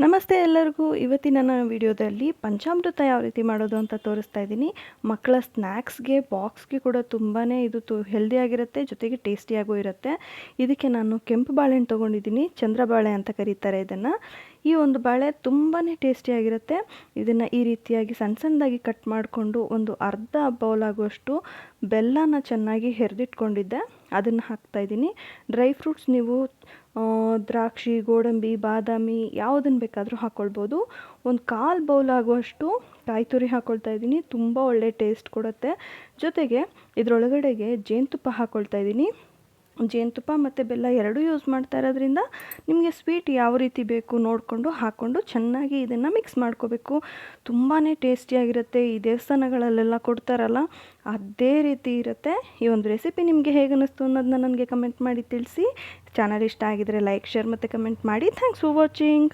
ನಮಸ್ತೆ ಎಲ್ಲರಿಗೂ. ಇವತ್ತಿನ ನನ್ನ ವಿಡಿಯೋದಲ್ಲಿ ಪಂಚಾಮೃತ ಯಾವ ರೀತಿ ಮಾಡೋದು ಅಂತ ತೋರಿಸ್ತಾ ಇದ್ದೀನಿ. ಮಕ್ಕಳ ಸ್ನ್ಯಾಕ್ಸ್ಗೆ ಬಾಕ್ಸ್ಗೆ ಕೂಡ ತುಂಬಾ ಇದು ಹೆಲ್ದಿಯಾಗಿರುತ್ತೆ, ಜೊತೆಗೆ ಟೇಸ್ಟಿಯಾಗೂ ಇರುತ್ತೆ. ಇದಕ್ಕೆ ನಾನು ಕೆಂಪು ಬಾಳೆಹಣ್ಣು ತೊಗೊಂಡಿದ್ದೀನಿ, ಚಂದ್ರಬಾಳೆ ಅಂತ ಕರೀತಾರೆ ಇದನ್ನು. ಈ ಒಂದು ಬಾಳೆ ತುಂಬಾ ಟೇಸ್ಟಿಯಾಗಿರುತ್ತೆ. ಇದನ್ನು ಈ ರೀತಿಯಾಗಿ ಸಣ್ಣ ಸಣ್ಣದಾಗಿ ಕಟ್ ಮಾಡಿಕೊಂಡು ಒಂದು ಅರ್ಧ ಬೌಲ್ ಆಗುವಷ್ಟು ಬೆಲ್ಲನ ಚೆನ್ನಾಗಿ ಹೆರೆದಿಟ್ಕೊಂಡಿದ್ದೆ, ಅದನ್ನು ಹಾಕ್ತಾಯಿದ್ದೀನಿ. ಡ್ರೈ ಫ್ರೂಟ್ಸ್ ನೀವು ದ್ರಾಕ್ಷಿ, ಗೋಡಂಬಿ, ಬಾದಾಮಿ ಯಾವುದನ್ನು ಬೇಕಾದರೂ ಹಾಕ್ಕೊಳ್ಬೋದು. ಒಂದು 1/4 ಬೌಲ್ ಆಗುವಷ್ಟು ಕಾಯಿ ತುರಿ ಹಾಕ್ಕೊಳ್ತಾ ಇದ್ದೀನಿ, ತುಂಬ ಒಳ್ಳೆ ಟೇಸ್ಟ್ ಕೊಡುತ್ತೆ. ಜೊತೆಗೆ ಇದರೊಳಗಡೆಗೆ ಜೇನುತುಪ್ಪ ಹಾಕ್ಕೊಳ್ತಾ ಇದ್ದೀನಿ. ಜೇನುತುಪ್ಪ ಮತ್ತು ಬೆಲ್ಲ ಎರಡೂ ಯೂಸ್ ಮಾಡ್ತಾ ಇರೋದ್ರಿಂದ ನಿಮಗೆ ಸ್ವೀಟ್ ಯಾವ ರೀತಿ ಬೇಕು ನೋಡಿಕೊಂಡು ಹಾಕ್ಕೊಂಡು ಚೆನ್ನಾಗಿ ಇದನ್ನು ಮಿಕ್ಸ್ ಮಾಡ್ಕೋಬೇಕು. ತುಂಬಾ ಟೇಸ್ಟಿಯಾಗಿರುತ್ತೆ. ಈ ದೇವಸ್ಥಾನಗಳಲ್ಲೆಲ್ಲ ಕೊಡ್ತಾರಲ್ಲ ಅದೇ ರೀತಿ ಇರುತ್ತೆ. ಈ ಒಂದು ರೆಸಿಪಿ ನಿಮಗೆ ಹೇಗೆ ಅನ್ನಿಸ್ತು ಅನ್ನೋದನ್ನ ನನಗೆ ಕಮೆಂಟ್ ಮಾಡಿ ತಿಳಿಸಿ. ಚಾನಲ್ ಇಷ್ಟ ಆಗಿದರೆ ಲೈಕ್, ಶೇರ್ ಮತ್ತು ಕಮೆಂಟ್ ಮಾಡಿ. Thanks for watching.